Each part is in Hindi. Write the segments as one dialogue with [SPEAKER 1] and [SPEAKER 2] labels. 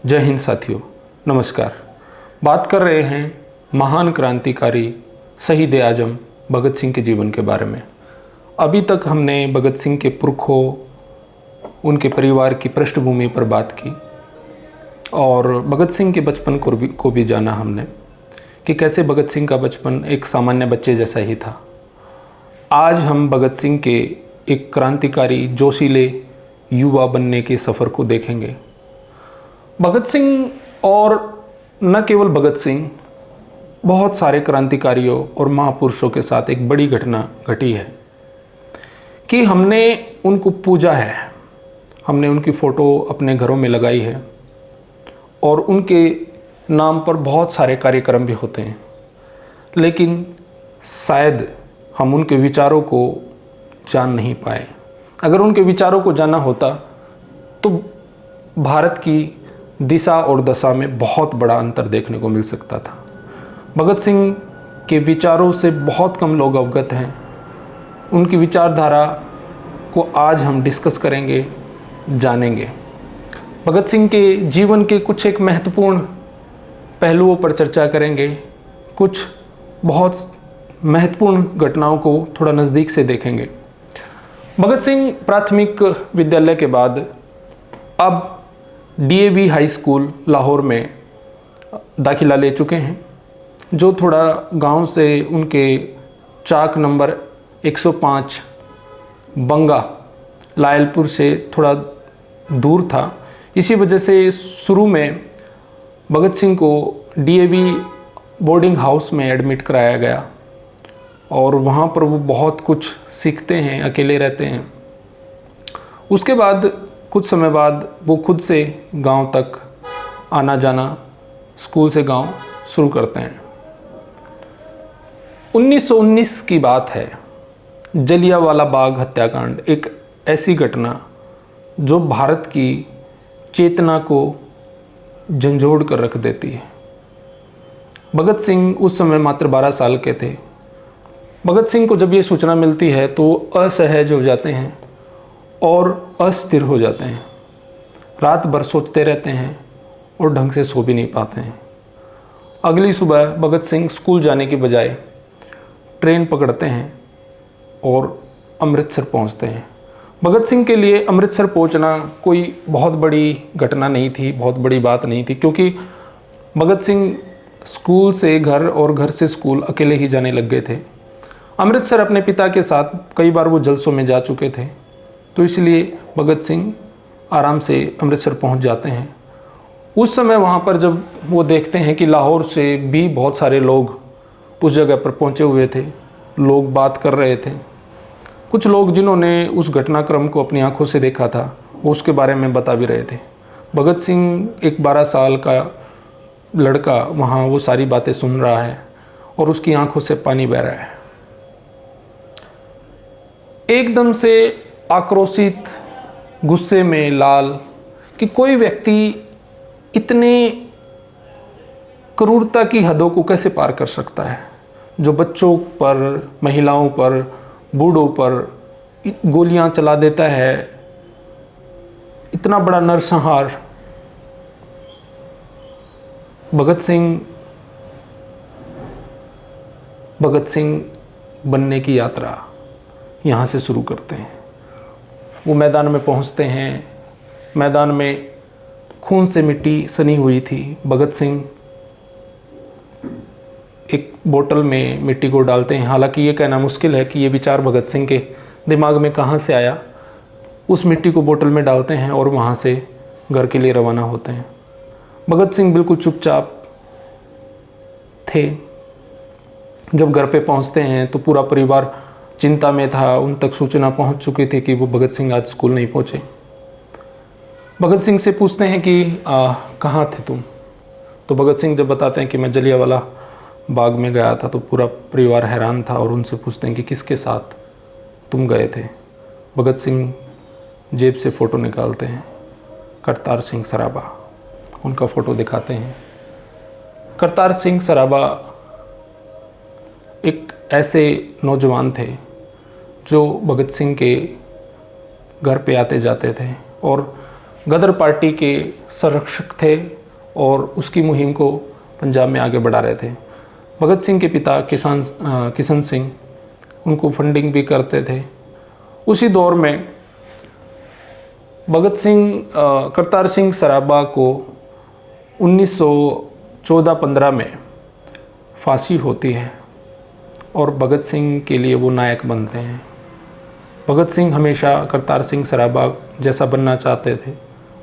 [SPEAKER 1] जय हिंद साथियों, नमस्कार। बात कर रहे हैं महान क्रांतिकारी शहीद आजम भगत सिंह के जीवन के बारे में। अभी तक हमने भगत सिंह के पुरखों, उनके परिवार की पृष्ठभूमि पर बात की और भगत सिंह के बचपन को भी जाना हमने कि कैसे भगत सिंह का बचपन एक सामान्य बच्चे जैसा ही था। आज हम भगत सिंह के एक क्रांतिकारी जोशीले युवा बनने के सफ़र को देखेंगे। भगत सिंह और न केवल भगत सिंह, बहुत सारे क्रांतिकारियों और महापुरुषों के साथ एक बड़ी घटना घटी है कि हमने उनको पूजा है, हमने उनकी फ़ोटो अपने घरों में लगाई है और उनके नाम पर बहुत सारे कार्यक्रम भी होते हैं, लेकिन शायद हम उनके विचारों को जान नहीं पाए। अगर उनके विचारों को जाना होता तो भारत की दिशा और दशा में बहुत बड़ा अंतर देखने को मिल सकता था। भगत सिंह के विचारों से बहुत कम लोग अवगत हैं। उनकी विचारधारा को आज हम डिस्कस करेंगे, जानेंगे। भगत सिंह के जीवन के कुछ एक महत्वपूर्ण पहलुओं पर चर्चा करेंगे, कुछ बहुत महत्वपूर्ण घटनाओं को थोड़ा नज़दीक से देखेंगे। भगत सिंह प्राथमिक विद्यालय के बाद अब DAV हाई स्कूल लाहौर में दाखिला ले चुके हैं, जो थोड़ा गांव से उनके चाक नंबर 105 बंगा लायलपुर से थोड़ा दूर था। इसी वजह से शुरू में भगत सिंह को DAV बोर्डिंग हाउस में एडमिट कराया गया और वहाँ पर वो बहुत कुछ सीखते हैं, अकेले रहते हैं। उसके बाद कुछ समय बाद वो खुद से गांव तक आना जाना, स्कूल से गांव शुरू करते हैं। 1919 की बात है। जलियांवाला बाग हत्याकांड एक ऐसी घटना जो भारत की चेतना को झंझोड़ कर रख देती है। भगत सिंह उस समय मात्र 12 साल के थे। भगत सिंह को जब ये सूचना मिलती है तो असहज हो जाते हैं और अस्थिर हो जाते हैं। रात भर सोचते रहते हैं और ढंग से सो भी नहीं पाते हैं। अगली सुबह भगत सिंह स्कूल जाने की बजाय ट्रेन पकड़ते हैं और अमृतसर पहुंचते हैं। भगत सिंह के लिए अमृतसर पहुंचना कोई बहुत बड़ी घटना नहीं थी, बहुत बड़ी बात नहीं थी, क्योंकि भगत सिंह स्कूल से घर और घर से स्कूल अकेले ही जाने लग गए थे। अमृतसर अपने पिता के साथ कई बार वो जलसों में जा चुके थे, तो इसलिए भगत सिंह आराम से अमृतसर पहुंच जाते हैं। उस समय वहाँ पर जब वो देखते हैं कि लाहौर से भी बहुत सारे लोग उस जगह पर पहुँचे हुए थे, लोग बात कर रहे थे। कुछ लोग जिन्होंने उस घटनाक्रम को अपनी आंखों से देखा था वो उसके बारे में बता भी रहे थे। भगत सिंह एक 12 साल का लड़का वहाँ वो सारी बातें सुन रहा है और उसकी आंखों से पानी बह रहा है। एकदम से आक्रोशित, गुस्से में लाल कि कोई व्यक्ति इतने क्रूरता की हदों को कैसे पार कर सकता है, जो बच्चों पर, महिलाओं पर, बूढ़ों पर गोलियां चला देता है। इतना बड़ा नरसंहार। भगत सिंह बनने की यात्रा यहाँ से शुरू करते हैं। वो मैदान में पहुँचते हैं। मैदान में खून से मिट्टी सनी हुई थी। भगत सिंह एक बोतल में मिट्टी को डालते हैं। हालांकि ये कहना मुश्किल है कि ये विचार भगत सिंह के दिमाग में कहाँ से आया। उस मिट्टी को बोतल में डालते हैं और वहाँ से घर के लिए रवाना होते हैं। भगत सिंह बिल्कुल चुपचाप थे। जब घर पे पहुँचते हैं तो पूरा परिवार चिंता में था। उन तक सूचना पहुंच चुकी थी कि वो भगत सिंह आज स्कूल नहीं पहुंचे। भगत सिंह से पूछते हैं कि कहाँ थे तुम? तो भगत सिंह जब बताते हैं कि मैं जलियांवाला बाग में गया था, तो पूरा परिवार हैरान था और उनसे पूछते हैं कि किसके साथ तुम गए थे? भगत सिंह जेब से फ़ोटो निकालते हैं। करतार सिंह सराबा, उनका फ़ोटो दिखाते हैं। करतार सिंह सराबा एक ऐसे नौजवान थे जो भगत सिंह के घर पे आते जाते थे और गदर पार्टी के संरक्षक थे और उसकी मुहिम को पंजाब में आगे बढ़ा रहे थे। भगत सिंह के पिता किशन सिंह उनको फंडिंग भी करते थे। उसी दौर में करतार सिंह सराबा को 1914-15 में फांसी होती है और भगत सिंह के लिए वो नायक बनते हैं। भगत सिंह हमेशा करतार सिंह सराबा जैसा बनना चाहते थे।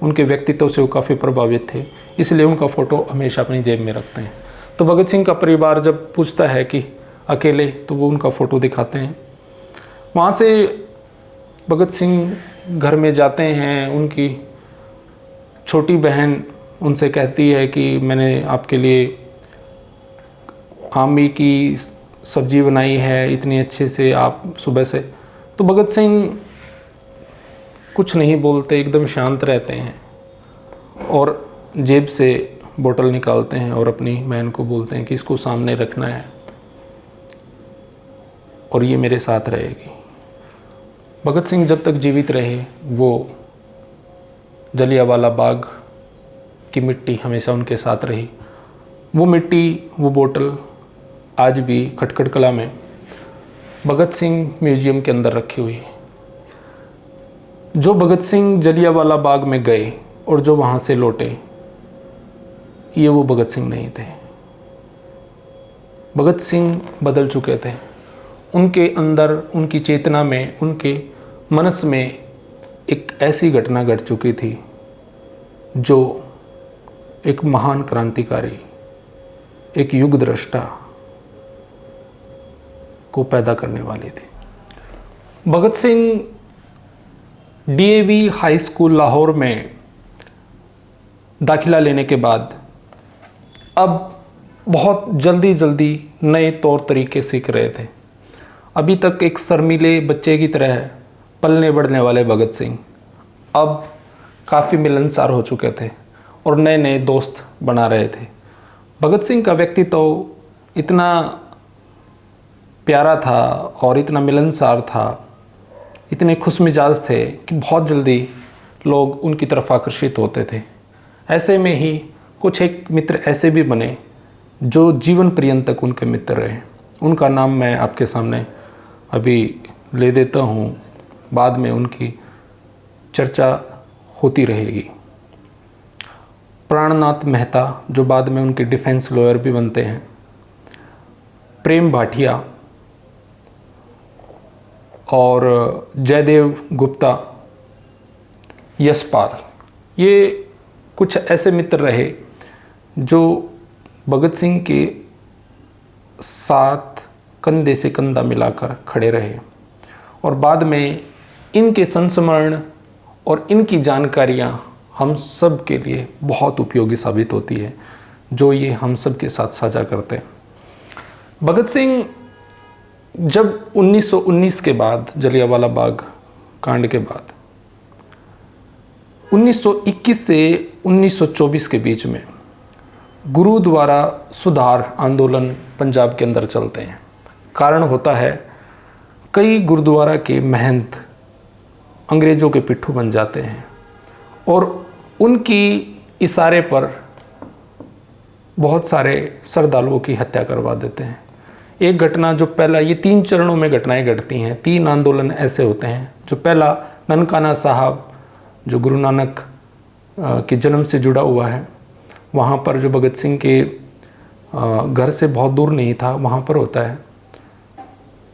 [SPEAKER 1] उनके व्यक्तित्व से वो काफ़ी प्रभावित थे, इसलिए उनका फ़ोटो हमेशा अपनी जेब में रखते हैं। तो भगत सिंह का परिवार जब पूछता है कि अकेले, तो वो उनका फ़ोटो दिखाते हैं। वहाँ से भगत सिंह घर में जाते हैं। उनकी छोटी बहन उनसे कहती है कि मैंने आपके लिए आमी की सब्जी बनाई है, इतनी अच्छे से आप सुबह से। तो भगत सिंह कुछ नहीं बोलते, एकदम शांत रहते हैं और जेब से बोतल निकालते हैं और अपनी बहन को बोलते हैं कि इसको सामने रखना है और ये मेरे साथ रहेगी। भगत सिंह जब तक जीवित रहे वो जलियांवाला बाग की मिट्टी हमेशा उनके साथ रही। वो मिट्टी, वो बोतल आज भी खटखट कला में भगत सिंह म्यूजियम के अंदर रखी हुई है। जो भगत सिंह जलियांवाला बाग में गए और जो वहाँ से लौटे, ये वो भगत सिंह नहीं थे। भगत सिंह बदल चुके थे। उनके अंदर, उनकी चेतना में, उनके मनस में एक ऐसी घटना घट चुकी थी जो एक महान क्रांतिकारी, एक युग दृष्टा को पैदा करने वाली थी। Bhagat Singh DAV high school Lahore में दाखिला लेने के बाद अब बहुत जल्दी नए तौर तरीके सीख रहे थे। अभी तक एक शर्मीले बच्चे की तरह पलने बढ़ने वाले भगत सिंह अब काफ़ी मिलनसार हो चुके थे और नए नए दोस्त बना रहे थे। भगत सिंह का व्यक्तित्व इतना प्यारा था और इतना मिलनसार था, इतने खुशमिजाज थे कि बहुत जल्दी लोग उनकी तरफ आकर्षित होते थे। ऐसे में ही कुछ एक मित्र ऐसे भी बने जो जीवन पर्यंत उनके मित्र रहे। उनका नाम मैं आपके सामने अभी ले देता हूँ, बाद में उनकी चर्चा होती रहेगी। प्राणनाथ मेहता, जो बाद में उनके डिफेंस लॉयर भी बनते हैं। प्रेम भाटिया और जयदेव गुप्ता, यशपाल, ये कुछ ऐसे मित्र रहे जो भगत सिंह के साथ कंधे से कंधा मिलाकर खड़े रहे और बाद में इनके संस्मरण और इनकी जानकारियाँ हम सब के लिए बहुत उपयोगी साबित होती है, जो ये हम सब के साथ साझा करते हैं। भगत सिंह जब 1919 के बाद, जलियांवाला बाग कांड के बाद 1921 से 1924 के बीच में गुरुद्वारा सुधार आंदोलन पंजाब के अंदर चलते हैं। कारण होता है कई गुरुद्वारा के महंत अंग्रेज़ों के पिट्ठू बन जाते हैं और उनकी इशारे पर बहुत सारे श्रद्धालुओं की हत्या करवा देते हैं। एक घटना जो पहला, ये 3 चरणों में घटनाएं घटती हैं। 3 आंदोलन ऐसे होते हैं। जो पहला ननकाना साहब, जो गुरु नानक के जन्म से जुड़ा हुआ है, वहाँ पर जो भगत सिंह के घर से बहुत दूर नहीं था, वहाँ पर होता है।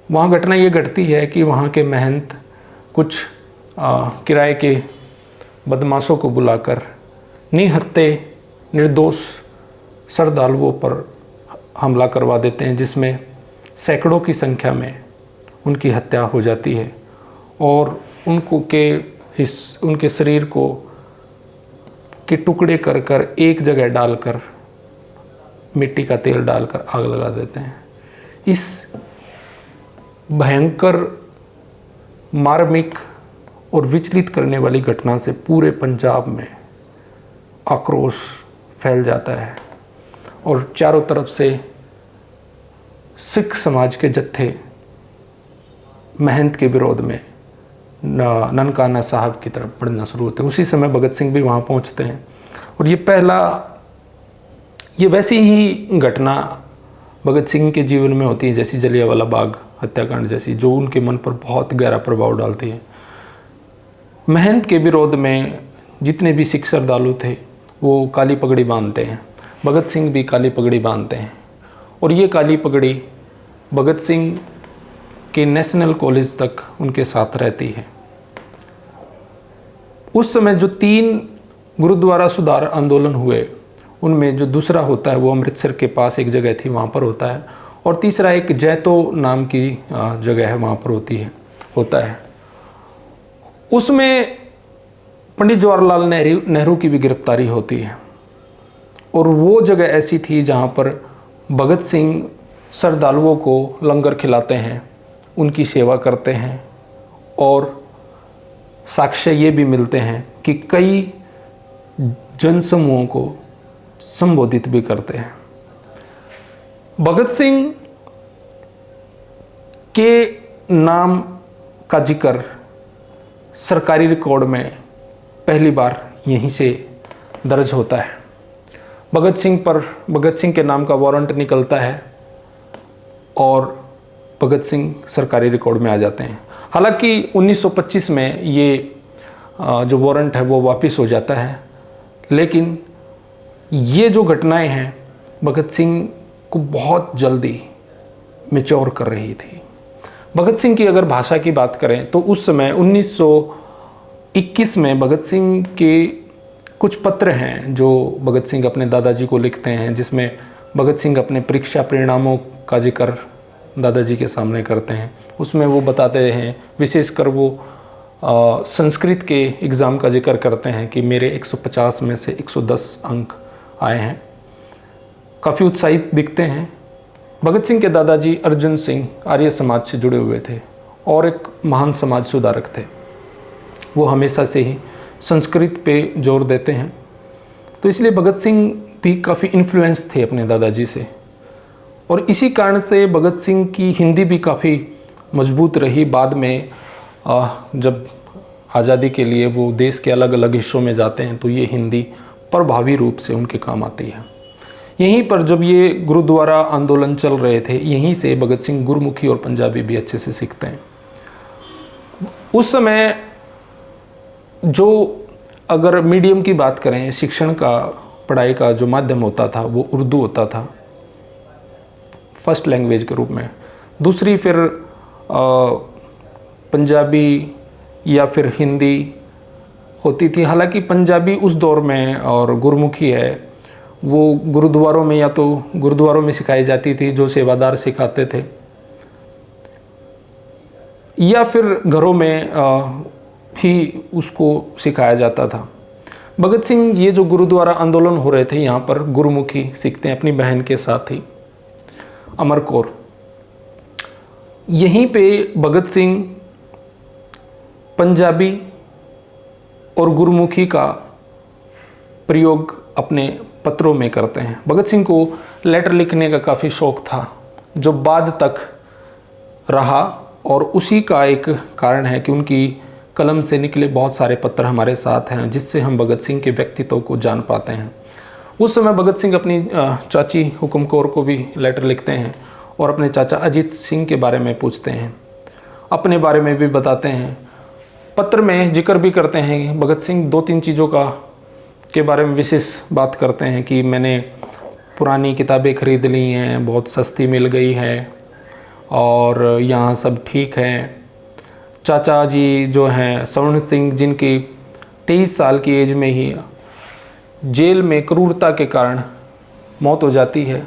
[SPEAKER 1] वहाँ घटना ये घटती है कि वहाँ के महंत कुछ किराए के बदमाशों को बुलाकर निहत्थे निर्दोष श्रद्धालुओं पर हमला करवा देते हैं, जिसमें सैकड़ों की संख्या में उनकी हत्या हो जाती है और उनके शरीर को के टुकड़े कर कर एक जगह डालकर मिट्टी का तेल डालकर आग लगा देते हैं। इस भयंकर, मार्मिक और विचलित करने वाली घटना से पूरे पंजाब में आक्रोश फैल जाता है और चारों तरफ से सिख समाज के जत्थे महंत के विरोध में ननकाना साहब की तरफ बढ़ना शुरू होते हैं। उसी समय भगत सिंह भी वहाँ पहुँचते हैं। और ये वैसी ही घटना भगत सिंह के जीवन में होती है जैसी जलियांवाला बाग हत्याकांड जैसी, जो उनके मन पर बहुत गहरा प्रभाव डालती है। महंत के विरोध में जितने भी सिख श्रद्धालु थे वो काली पगड़ी बांधते हैं। भगत सिंह भी काली पगड़ी बांधते हैं और ये काली पगड़ी भगत सिंह के नेशनल कॉलेज तक उनके साथ रहती है। उस समय जो 3 गुरुद्वारा सुधार आंदोलन हुए उनमें जो दूसरा होता है वो अमृतसर के पास एक जगह थी, वहाँ पर होता है, और तीसरा एक जैतो नाम की जगह है, वहाँ पर होता है। उसमें पंडित जवाहरलाल नेहरू की भी गिरफ्तारी होती है। और वो जगह ऐसी थी जहाँ पर भगत सिंह श्रद्धालुओं को लंगर खिलाते हैं, उनकी सेवा करते हैं, और साक्ष्य ये भी मिलते हैं कि कई जनसमूहों को संबोधित भी करते हैं। भगत सिंह के नाम का जिक्र सरकारी रिकॉर्ड में पहली बार यहीं से दर्ज होता है। भगत सिंह के नाम का वारंट निकलता है और भगत सिंह सरकारी रिकॉर्ड में आ जाते हैं। हालांकि 1925 में ये जो वारंट है वो वापस हो जाता है, लेकिन ये जो घटनाएं हैं भगत सिंह को बहुत जल्दी मैच्योर कर रही थी। भगत सिंह की अगर भाषा की बात करें तो उस समय 1921 में भगत सिंह के कुछ पत्र हैं जो भगत सिंह अपने दादाजी को लिखते हैं, जिसमें भगत सिंह अपने परीक्षा परिणामों का जिक्र दादाजी के सामने करते हैं। उसमें वो बताते हैं, विशेषकर वो संस्कृत के एग्ज़ाम का जिक्र करते हैं कि मेरे 150 में से 110 अंक आए हैं। काफ़ी उत्साहित दिखते हैं। भगत सिंह के दादाजी अर्जुन सिंह आर्य समाज से जुड़े हुए थे और एक महान समाज सुधारक थे। वो हमेशा से ही संस्कृत पे जोर देते हैं, तो इसलिए भगत सिंह भी काफ़ी इन्फ्लुएंस थे अपने दादाजी से, और इसी कारण से भगत सिंह की हिंदी भी काफ़ी मजबूत रही। बाद में जब आज़ादी के लिए वो देश के अलग अलग हिस्सों में जाते हैं तो ये हिंदी प्रभावी रूप से उनके काम आती है। यहीं पर जब ये गुरुद्वारा आंदोलन चल रहे थे, यहीं से भगत सिंह गुरमुखी और पंजाबी भी अच्छे से सीखते हैं। उस समय जो अगर मीडियम की बात करें, शिक्षण का, पढ़ाई का जो माध्यम होता था वो उर्दू होता था फर्स्ट लैंग्वेज के रूप में। दूसरी फिर पंजाबी या फिर हिंदी होती थी। हालांकि पंजाबी उस दौर में और गुरमुखी है वो गुरुद्वारों में या तो गुरुद्वारों में सिखाई जाती थी, जो सेवादार सिखाते थे, या फिर घरों में ही उसको सिखाया जाता था। भगत सिंह ये जो गुरुद्वारा आंदोलन हो रहे थे यहाँ पर गुरुमुखी सीखते हैं अपनी बहन के साथ ही, अमर कौर। यहीं पे भगत सिंह पंजाबी और गुरुमुखी का प्रयोग अपने पत्रों में करते हैं। भगत सिंह को लेटर लिखने का काफ़ी शौक था, जो बाद तक रहा, और उसी का एक कारण है कि उनकी कलम से निकले बहुत सारे पत्र हमारे साथ हैं, जिससे हम भगत सिंह के व्यक्तित्व को जान पाते हैं। उस समय भगत सिंह अपनी चाची हुकुम कौर को भी लेटर लिखते हैं और अपने चाचा अजीत सिंह के बारे में पूछते हैं, अपने बारे में भी बताते हैं। पत्र में जिक्र भी करते हैं। भगत सिंह 2-3 चीज़ों के बारे में विशेष बात करते हैं कि मैंने पुरानी किताबें खरीद ली हैं, बहुत सस्ती मिल गई है, और यहाँ सब ठीक है। चाचा जी जो हैं स्वर्ण सिंह, जिनकी 23 साल की एज में ही जेल में क्रूरता के कारण मौत हो जाती है,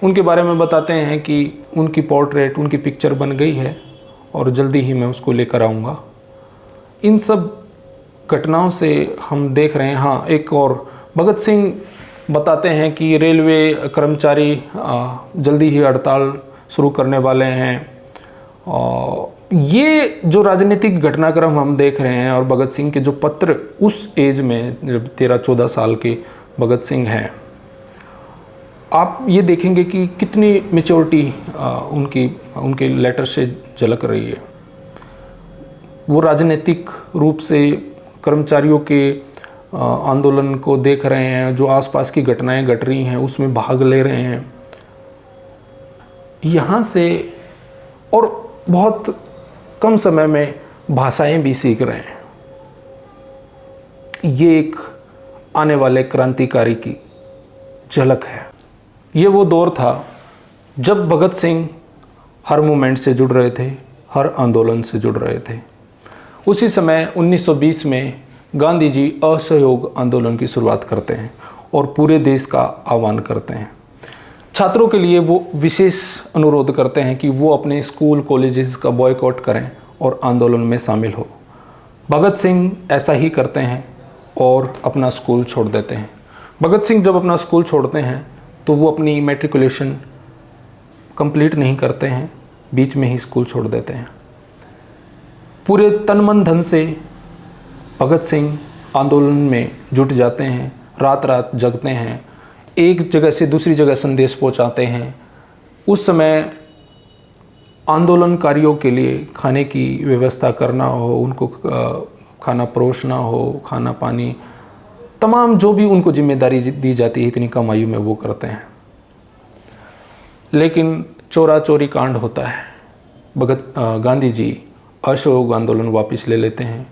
[SPEAKER 1] उनके बारे में बताते हैं कि उनकी पोर्ट्रेट, उनकी पिक्चर बन गई है और जल्दी ही मैं उसको लेकर आऊँगा। इन सब घटनाओं से हम देख रहे हैं। हाँ, एक और भगत सिंह बताते हैं कि रेलवे कर्मचारी जल्दी ही हड़ताल शुरू करने वाले हैं। ये जो राजनीतिक घटनाक्रम हम देख रहे हैं, और भगत सिंह के जो पत्र उस एज में, जब 13-14 साल के भगत सिंह हैं, आप ये देखेंगे कि कितनी मैच्योरिटी उनके लेटर से झलक रही है। वो राजनीतिक रूप से कर्मचारियों के आंदोलन को देख रहे हैं, जो आसपास की घटनाएं घट रही हैं उसमें भाग ले रहे हैं यहाँ से, और बहुत कम समय में भाषाएं भी सीख रहे हैं। ये एक आने वाले क्रांतिकारी की झलक है। ये वो दौर था जब भगत सिंह हर मूवमेंट से जुड़ रहे थे, हर आंदोलन से जुड़ रहे थे। उसी समय 1920 में गांधी जी असहयोग आंदोलन की शुरुआत करते हैं और पूरे देश का आह्वान करते हैं। छात्रों के लिए वो विशेष अनुरोध करते हैं कि वो अपने स्कूल कॉलेजेस का बॉयकॉट करें और आंदोलन में शामिल हो। भगत सिंह ऐसा ही करते हैं और अपना स्कूल छोड़ देते हैं। भगत सिंह जब अपना स्कूल छोड़ते हैं तो वो अपनी मैट्रिकुलेशन कंप्लीट नहीं करते हैं, बीच में ही स्कूल छोड़ देते हैं। पूरे तन मन धन से भगत सिंह आंदोलन में जुट जाते हैं, रात रात जगते हैं, एक जगह से दूसरी जगह संदेश पहुंचाते हैं। उस समय आंदोलनकारियों के लिए खाने की व्यवस्था करना हो, उनको खाना परोसना हो, खाना पानी, तमाम जो भी उनको जिम्मेदारी दी जाती है इतनी कम आयु में वो करते हैं। लेकिन चोरा चोरी कांड होता है। गांधी जी असहयोग आंदोलन वापस ले लेते हैं।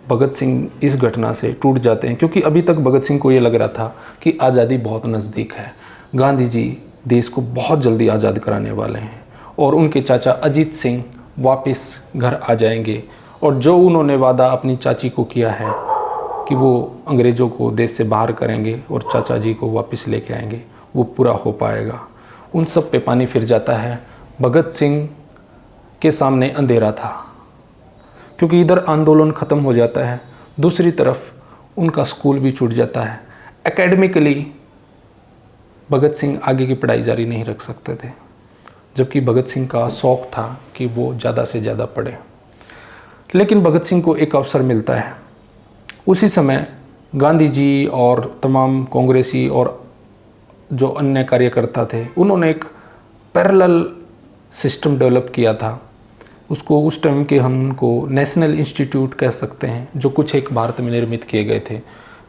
[SPEAKER 1] भगत सिंह इस घटना से टूट जाते हैं, क्योंकि अभी तक भगत सिंह को ये लग रहा था कि आज़ादी बहुत नज़दीक है, गांधी जी देश को बहुत जल्दी आज़ाद कराने वाले हैं और उनके चाचा अजीत सिंह वापस घर आ जाएंगे और जो उन्होंने वादा अपनी चाची को किया है कि वो अंग्रेज़ों को देश से बाहर करेंगे और चाचा जी को वापस लेके आएंगे, वो पूरा हो पाएगा। उन सब पे पानी फिर जाता है। भगत सिंह के सामने अंधेरा था, क्योंकि इधर आंदोलन ख़त्म हो जाता है, दूसरी तरफ उनका स्कूल भी छूट जाता है। एकेडमिकली भगत सिंह आगे की पढ़ाई जारी नहीं रख सकते थे, जबकि भगत सिंह का शौक़ था कि वो ज़्यादा से ज़्यादा पढ़े। लेकिन भगत सिंह को एक अवसर मिलता है। उसी समय गांधी जी और तमाम कांग्रेसी और जो अन्य कार्यकर्ता थे उन्होंने एक पैरेलल सिस्टम डेवलप किया था। उसको उस टाइम के हम उनको नेशनल इंस्टीट्यूट कह सकते हैं, जो कुछ एक भारत में निर्मित किए गए थे,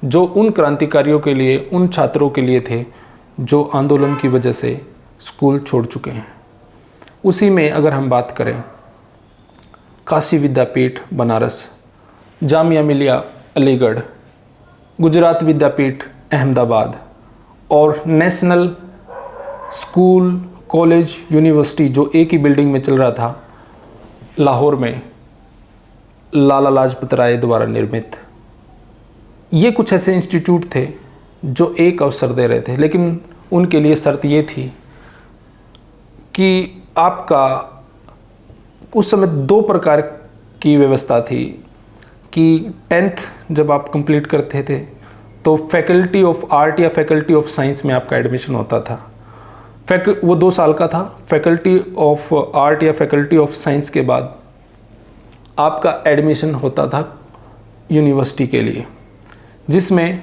[SPEAKER 1] जो उन क्रांतिकारियों के लिए, उन छात्रों के लिए थे जो आंदोलन की वजह से स्कूल छोड़ चुके हैं। उसी में अगर हम बात करें, काशी विद्यापीठ बनारस, जामिया मिलिया अलीगढ़, गुजरात विद्यापीठ अहमदाबाद और नेशनल स्कूल कॉलेज यूनिवर्सिटी जो एक ही बिल्डिंग में चल रहा था लाहौर में, लाला लाजपत राय द्वारा निर्मित, ये कुछ ऐसे इंस्टीट्यूट थे जो एक अवसर दे रहे थे। लेकिन उनके लिए शर्त ये थी कि आपका उस समय 2 प्रकार की व्यवस्था थी कि 10th जब आप कंप्लीट करते थे तो फैकल्टी ऑफ आर्ट या फैकल्टी ऑफ साइंस में आपका एडमिशन होता था। वो 2 साल का था। फैकल्टी ऑफ आर्ट या फैकल्टी ऑफ साइंस के बाद आपका एडमिशन होता था यूनिवर्सिटी के लिए, जिसमें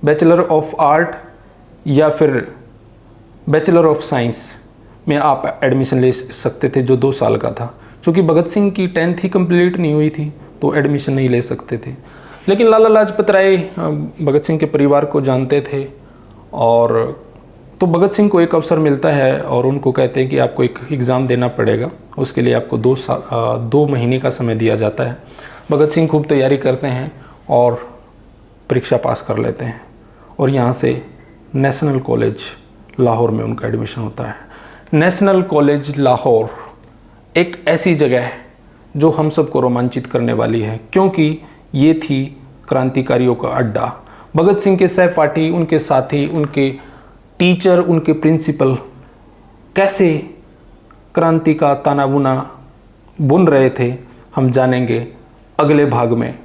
[SPEAKER 1] बैचलर ऑफ आर्ट या फिर बैचलर ऑफ साइंस में आप एडमिशन ले सकते थे, जो 2 साल का था। चूँकि भगत सिंह की 10th ही कंप्लीट नहीं हुई थी तो एडमिशन नहीं ले सकते थे। लेकिन लाला लाजपत राय भगत सिंह के परिवार को जानते थे, और तो भगत सिंह को एक अवसर मिलता है और उनको कहते हैं कि आपको एक एग्ज़ाम देना पड़ेगा, उसके लिए आपको 2 महीने का समय दिया जाता है। भगत सिंह खूब तैयारी करते हैं और परीक्षा पास कर लेते हैं और यहाँ से नेशनल कॉलेज लाहौर में उनका एडमिशन होता है। नेशनल कॉलेज लाहौर एक ऐसी जगह है जो हम सबको रोमांचित करने वाली है, क्योंकि ये थी क्रांतिकारियों का अड्डा। भगत सिंह के सहपाठी, उनके साथी, उनके टीचर, उनके प्रिंसिपल कैसे क्रांति का ताना बुना बुन रहे थे, हम जानेंगे अगले भाग में।